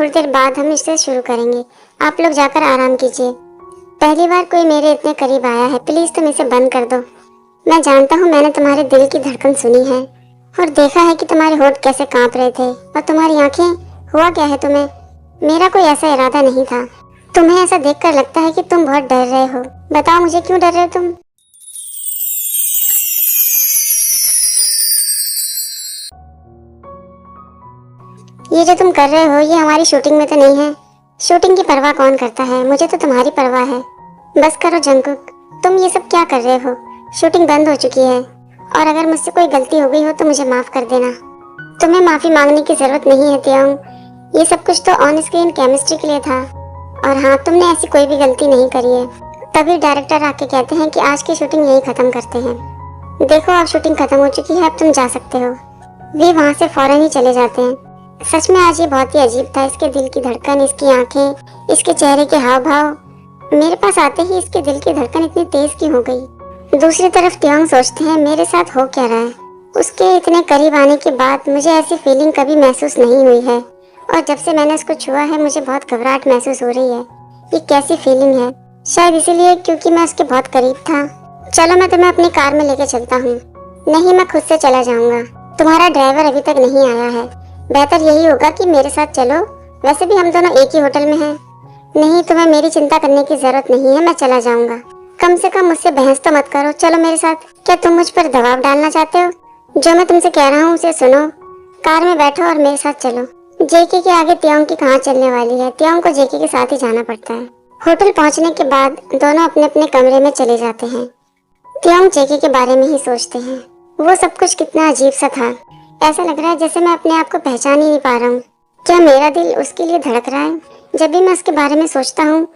थोड़ी देर बाद हम इसे शुरू करेंगे। आप लोग जाकर आराम कीजिए। पहली बार कोई मेरे इतने करीब आया है, प्लीज तुम इसे बंद कर दो। मैं जानता हूँ मैंने तुम्हारे दिल की धड़कन सुनी है और देखा है कि तुम्हारे होंठ कैसे कांप रहे थे और तुम्हारी आंखें। हुआ क्या है तुम्हें? मेरा कोई ऐसा इरादा नहीं था। तुम्हें ऐसा देखकर लगता है कि तुम बहुत डर रहे हो। बताओ मुझे, क्यों डर रहे हो तुम? ये जो तुम कर रहे हो ये हमारी शूटिंग में तो नहीं है। शूटिंग की परवाह कौन करता है? मुझे तो तुम्हारी परवाह है। बस करो जंकुक, तुम ये सब क्या कर रहे हो? शूटिंग बंद हो चुकी है और अगर मुझसे कोई गलती हो गई हो तो मुझे माफ कर देना। तुम्हें माफी मांगने की जरूरत नहीं है तियांग। ये सब कुछ तो ऑन स्क्रीन केमिस्ट्री के लिए था। और हाँ, तुमने ऐसी कोई भी गलती नहीं करी है। तभी डायरेक्टर आके कहते हैं कि आज की शूटिंग यही खत्म करते हैं। देखो अब शूटिंग खत्म हो चुकी है, अब तुम जा सकते हो। वे वहाँ से फौरन ही चले जाते हैं। सच में आज ये बहुत ही अजीब था। इसके दिल की धड़कन, इसकी आंखें, इसके चेहरे के हाव भाव। मेरे पास आते ही इसके दिल की धड़कन इतनी तेज क्यों हो गई? दूसरी तरफ तियांग सोचते हैं मेरे साथ हो क्या रहा है। उसके इतने करीब आने के बाद मुझे ऐसी फीलिंग कभी महसूस नहीं हुई है और जब से मैंने उसको छुआ है मुझे बहुत घबराहट महसूस हो रही है। ये कैसी फीलिंग है? शायद इसीलिए क्योंकि मैं उसके बहुत करीब था। चलो मैं तुम्हें अपनी कार में लेके चलता हूँ। नहीं, मैं खुद से चला जाऊंगा। तुम्हारा ड्राइवर अभी तक नहीं आया है। बेहतर यही होगा कि मेरे साथ चलो। वैसे भी हम दोनों एक ही होटल में हैं। नहीं, तुम्हें मेरी चिंता करने की जरूरत नहीं है, मैं चला जाऊंगा। कम से कम मुझसे बहस तो मत करो, चलो मेरे साथ। क्या तुम मुझ पर दबाव डालना चाहते हो? जो मैं तुमसे कह रहा हूँ उसे सुनो। कार में बैठो और मेरे साथ चलो। जेके के आगे तियांग की कहाँ चलने वाली है। तियांग को जेके के साथ ही जाना पड़ता है। होटल पहुँचने के बाद दोनों अपने अपने कमरे में चले जाते हैं। तियांग जेके के बारे में ही सोचते हैं। वो सब कुछ कितना अजीब सा था। ऐसा लग रहा है जैसे मैं अपने आप को पहचान ही नहीं पा रहा हूँ। क्या मेरा दिल उसके लिए धड़क रहा है? जब भी मैं उसके बारे में सोचता हूँ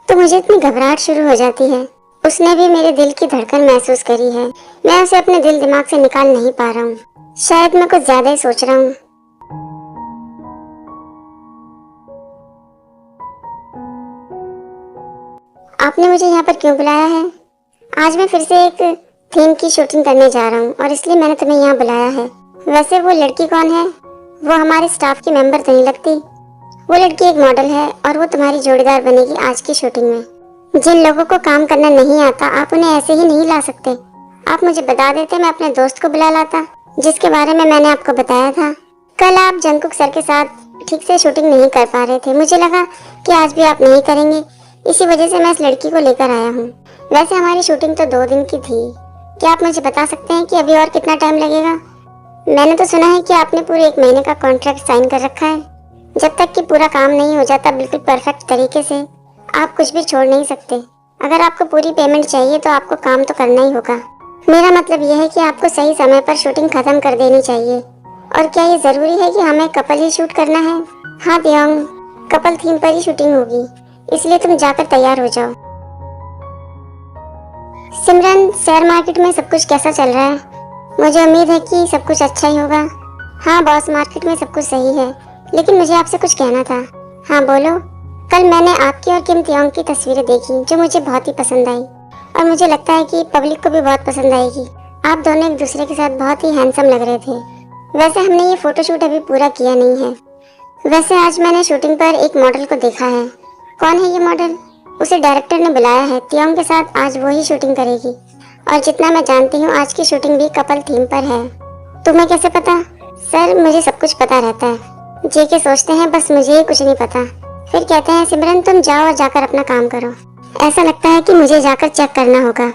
तो मुझे इतनी घबराहट शुरू हो जाती है। उसने भी मेरे दिल की धड़कन महसूस करी है। मैं उसे अपने दिल दिमाग से निकाल नहीं पा रहा हूँ। शायद मैं कुछ ज्यादा ही सोच रहा हूँ। आपने मुझे यहाँ पर क्यों बुलाया है? आज मैं फिर से एक थीम की शूटिंग करने जा रहा हूँ और इसलिए मैंने तुम्हें यहाँ बुलाया है। वैसे वो लड़की कौन है? वो हमारे स्टाफ की मेंबर तो नहीं लगती। वो लड़की एक मॉडल है और वो तुम्हारी जोड़ीदार बनेगी आज की शूटिंग में। जिन लोगों को काम करना नहीं आता आप उन्हें ऐसे ही नहीं ला सकते। आप मुझे बता देते, मैं अपने दोस्त को बुला लाता जिसके बारे में मैंने आपको बताया था। कल आप जंकुक सर के साथ ठीक से शूटिंग नहीं कर पा रहे थे। मुझे लगा कि आज भी आप नहीं करेंगे, इसी वजह से मैं इस लड़की को लेकर आया हूँ। वैसे हमारी शूटिंग तो 2 दिन की थी। क्या आप मुझे बता सकते हैं कि अभी और कितना टाइम लगेगा? मैंने तो सुना है कि आपने पूरे 1 महीने का कॉन्ट्रैक्ट साइन कर रखा है। जब तक कि पूरा काम नहीं हो जाता बिल्कुल परफेक्ट तरीके से, आप कुछ भी छोड़ नहीं सकते। अगर आपको पूरी पेमेंट चाहिए तो आपको काम तो करना ही होगा। मेरा मतलब यह है कि आपको सही समय पर शूटिंग खत्म कर देनी चाहिए। और क्या ये जरूरी है कि हमें कपल ही शूट करना है? हाँ तियांग, कपल थीम पर ही शूटिंग होगी, इसलिए तुम जाकर तैयार हो जाओ। सिमरन, शेयर मार्केट में सब कुछ कैसा चल रहा है? मुझे उम्मीद है कि सब कुछ अच्छा ही होगा। हाँ बॉस, मार्केट में सब कुछ सही है, लेकिन मुझे आपसे कुछ कहना था। हाँ बोलो। कल मैंने आपकी और किम तियांग की तस्वीरें देखी जो मुझे बहुत ही पसंद आई और मुझे लगता है कि पब्लिक को भी बहुत पसंद आएगी। आप दोनों एक दूसरे के साथ बहुत ही हैंडसम लग रहे थे। वैसे हमने ये फोटोशूट अभी पूरा किया नहीं है। वैसे आज मैंने शूटिंग पर एक मॉडल को देखा है। कौन है ये मॉडल? उसे डायरेक्टर ने बुलाया है। तियांग के साथ आज वो ही शूटिंग करेगी और जितना मैं जानती हूँ आज की शूटिंग भी कपल थीम पर है। तुम्हें कैसे पता? सर, मुझे सब कुछ पता रहता है। जेके सोचते हैं बस मुझे ही कुछ नहीं पता। फिर कहते हैं सिमरन तुम जाओ और जाकर अपना काम करो। ऐसा लगता है कि मुझे जाकर चेक करना होगा।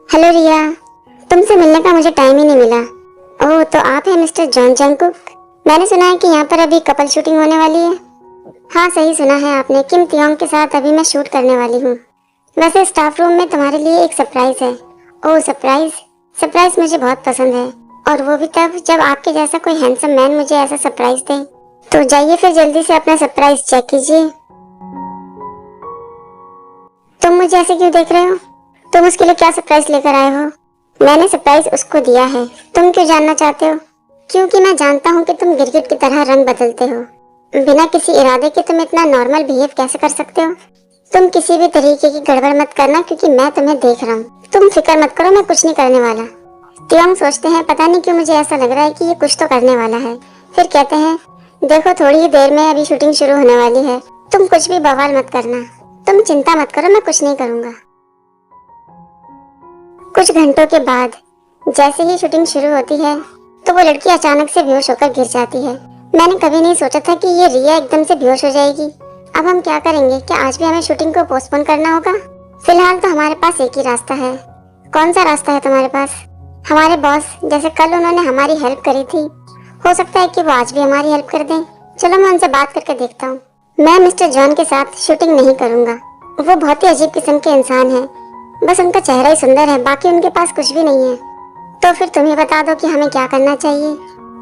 हेलो रिया, तुमसे मिलने का मुझे टाइम ही नहीं मिला। ओह, तो आप हैं मिस्टर जॉन जंकुक? मैंने सुना है कि यहाँ पर अभी कपल शूटिंग होने वाली है। हाँ सही सुना है आपने। किम तियांग के साथ अभी मैं शूट करने वाली हूँ। वैसे स्टाफ रूम में तुम्हारे लिए एक सरप्राइज है। ओह सरप्राइज? सरप्राइज मुझे बहुत पसंद है, और वो भी तब जब आपके जैसा कोई हैंडसम मैन मुझे ऐसा सरप्राइज दे। तो जाइए फिर जल्दी से अपना सरप्राइज चेक कीजिए। तुम मुझे ऐसे क्यों देख रहे हो? तुम उसके लिए क्या सरप्राइज लेकर आए हो? मैंने सरप्राइज उसको दिया है। तुम क्यों जानना चाहते हो? क्योंकि मैं जानता हूँ कि तुम गिरगिट की तरह रंग बदलते हो। बिना किसी इरादे के तुम इतना नॉर्मल बिहेव कैसे कर सकते हो? तुम किसी भी तरीके की गड़बड़ मत करना क्योंकि मैं तुम्हें देख रहा हूँ। तुम फिक्र मत करो, मैं कुछ नहीं करने वाला। तियोंग सोचते हैं पता नहीं क्यों मुझे ऐसा लग रहा है कि ये कुछ तो करने वाला है। फिर कहते हैं देखो थोड़ी ही देर में अभी शूटिंग शुरू होने वाली है, तुम कुछ भी बवाल मत करना, तुम चिंता मत करो, मैं कुछ नहीं करूंगा। कुछ घंटों के बाद जैसे ही शूटिंग शुरू होती है तो वो लड़की अचानक से बेहोश होकर गिर जाती है। मैंने कभी नहीं सोचा था कि ये रिया एकदम से बेहोश हो जाएगी। अब हम क्या करेंगे? क्या आज भी हमें शूटिंग को पोस्टपोन करना होगा? फिलहाल तो हमारे पास एक ही रास्ता है। कौन सा रास्ता है तुम्हारे पास? हमारे बॉस, जैसे कल उन्होंने हमारी हेल्प करी थी, हो सकता है कि वो आज भी हमारी हेल्प कर दें। चलो मैं उनसे बात करके देखता हूँ। मैं मिस्टर जॉन के साथ शूटिंग नहीं करूँगा। वो बहुत ही अजीब किस्म के इंसान है, बस उनका चेहरा ही सुंदर है, बाकी उनके पास कुछ भी नहीं है। तो फिर तुम ही बता दो कि हमें क्या करना चाहिए।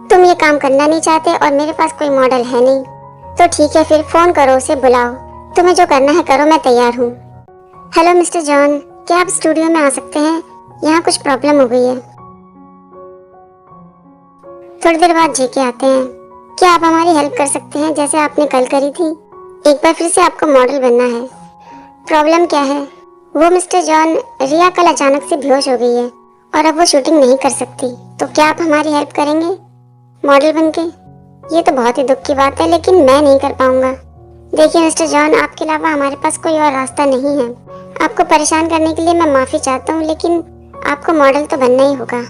तुम ये काम करना नहीं चाहते और मेरे पास कोई मॉडल है नहीं, तो ठीक है, फिर फोन करो, उसे बुलाओ, तुम्हें जो करना है करो, मैं तैयार हूँ। हेलो मिस्टर जॉन, क्या आप स्टूडियो में आ सकते हैं? यहाँ कुछ प्रॉब्लम हो गई है। थोड़ी देर बाद जेके आते हैं। क्या आप हमारी हेल्प कर सकते हैं जैसे आपने कल करी थी? एक बार फिर से आपको मॉडल बनना है। प्रॉब्लम क्या है? वो मिस्टर जॉन, रिया कल अचानक से बेहोश हो गई है और अब वो शूटिंग नहीं कर सकती, तो क्या आप हमारी हेल्प करेंगे मॉडल बनके? ये तो बहुत ही दुख की बात है, लेकिन मैं नहीं कर पाऊंगा। देखिए मिस्टर जॉन, आपके अलावा हमारे पास कोई और रास्ता नहीं है। आपको परेशान करने के लिए मैं माफी चाहता हूँ, लेकिन आपको मॉडल तो बनना ही होगा।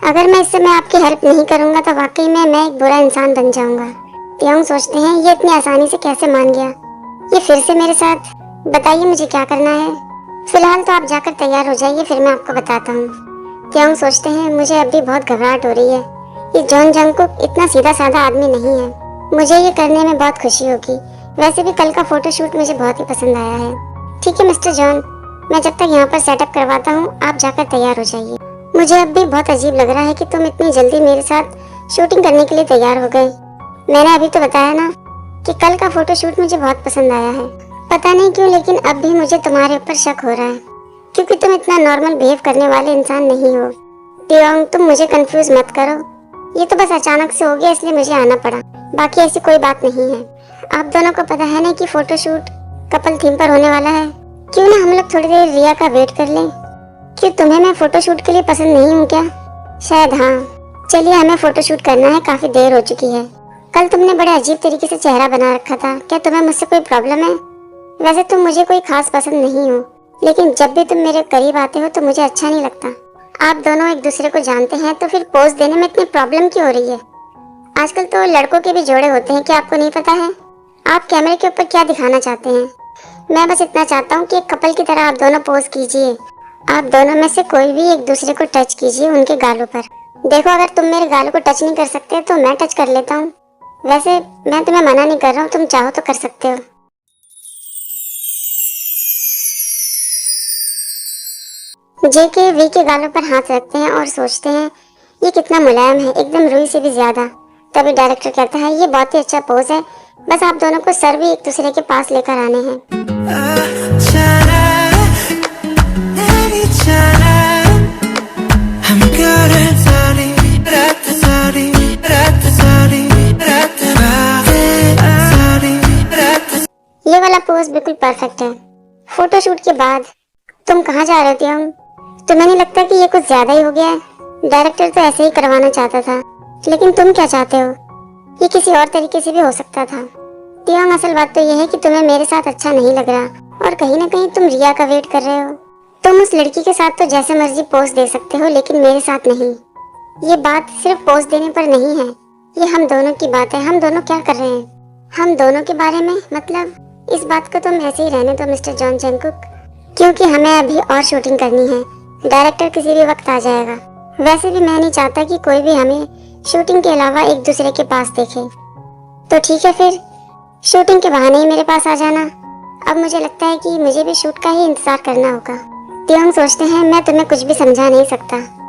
अगर मैं इस समय आपकी हेल्प नहीं करूंगा तो वाकई में मैं एक बुरा इंसान बन जाऊंगा। तियोंग सोचते हैं ये इतनी आसानी से कैसे मान गया, ये फिर से मेरे साथ। बताइए मुझे क्या करना है? फिलहाल तो आप जाकर तैयार हो जाइए, फिर मैं आपको बताता हूँ। तियोंग सोचते हैं मुझे अब भी बहुत घबराहट हो रही है। ये जॉन जंगकुक इतना सीधा साधा आदमी नहीं है, मुझे ये करने में बहुत खुशी होगी। वैसे भी कल का फोटोशूट मुझे बहुत ही पसंद आया है। ठीक है मिस्टर जॉन, मैं जब तक यहाँ पर सेटअप करवाता हूँ, आप जाकर तैयार हो जाइए। मुझे अब भी बहुत अजीब लग रहा है कि तुम इतनी जल्दी मेरे साथ शूटिंग करने के लिए तैयार हो गए। मैंने अभी तो बताया ना कि कल का फोटोशूट मुझे बहुत पसंद आया है। पता नहीं क्यों, लेकिन अब भी मुझे तुम्हारे ऊपर शक हो रहा है, क्योंकि तुम इतना नॉर्मल बिहेव करने वाले इंसान नहीं हो। तियोंग, तुम मुझे कंफ्यूज मत करो, ये तो बस अचानक से हो गया इसलिए मुझे आना पड़ा, बाकी ऐसी कोई बात नहीं है। आप दोनों को पता है ना कि फोटोशूट कपल थीम पर होने वाला है। क्यों ना हम लोग थोड़ी देर रिया का वेट कर लें? क्यों तुम्हें मैं फोटोशूट के लिए पसंद नहीं हूँ क्या? शायद हाँ। चलिए हमें फोटोशूट करना है, काफी देर हो चुकी है। कल तुमने बड़े अजीब तरीके से चेहरा बना रखा था, क्या तुम्हें मुझसे कोई प्रॉब्लम है? वैसे तुम मुझे कोई खास पसंद नहीं हो, लेकिन जब भी तुम मेरे करीब आते हो तो मुझे अच्छा नहीं लगता। आप दोनों एक दूसरे को जानते हैं, तो फिर पोज देने में इतनी प्रॉब्लम क्यों हो रही है? आजकल तो लड़कों के भी जोड़े होते हैं, क्या आपको नहीं पता है? आप कैमरे के ऊपर क्या दिखाना चाहते हैं? मैं बस इतना चाहता हूँ कि एक कपल की तरह आप दोनों पोज कीजिए। आप दोनों में से कोई भी एक दूसरे को टच कीजिए उनके गालों पर। देखो, अगर तुम मेरे गालों को टच नहीं कर सकते तो मैं टच कर लेता हूँ। वैसे मैं तुम्हें मना नहीं कर रहा हूँ, तुम चाहो तो कर सकते हो। जेके वी के गालों पर हाथ रखते हैं और सोचते हैं ये कितना मुलायम है, एकदम रुई से भी ज्यादा। तभी डायरेक्टर कहता है ये बहुत ही अच्छा पोज है, बस आप दोनों को सर भी एक दूसरे के पास लेकर आने हैं। ये वाला पोज बिल्कुल परफेक्ट है। फोटोशूट के बाद तुम कहाँ जा रहे थे? हम तुम्हें नहीं लगता कि ये कुछ ज्यादा ही हो गया है? डायरेक्टर तो ऐसे ही करवाना चाहता था, लेकिन तुम क्या चाहते हो? ये किसी और तरीके से भी हो सकता था। तियोंग, असल बात तो ये है कि तुम्हें मेरे साथ अच्छा नहीं लग रहा और कहीं ना कहीं तुम रिया का वेट कर रहे हो। तुम उस लड़की के साथ तो जैसे मर्जी पोज दे सकते हो, लेकिन मेरे साथ नहीं। ये बात सिर्फ पोज देने पर नहीं है, ये हम दोनों की बात है। हम दोनों क्या कर रहे हैं? हम दोनों के बारे में, मतलब इस बात को तुम ऐसे ही रहने दो मिस्टर जॉन जंगकुक, क्योंकि हमें अभी और शूटिंग करनी है। डायरेक्टर किसी भी वक्त आ जाएगा। वैसे भी मैं नहीं चाहता कि कोई भी हमें शूटिंग के अलावा एक दूसरे के पास देखे। तो ठीक है, फिर शूटिंग के बहाने ही मेरे पास आ जाना। अब मुझे लगता है कि मुझे भी शूट का ही इंतजार करना होगा। तियोंग सोचते हैं मैं तुम्हें कुछ भी समझा नहीं सकता।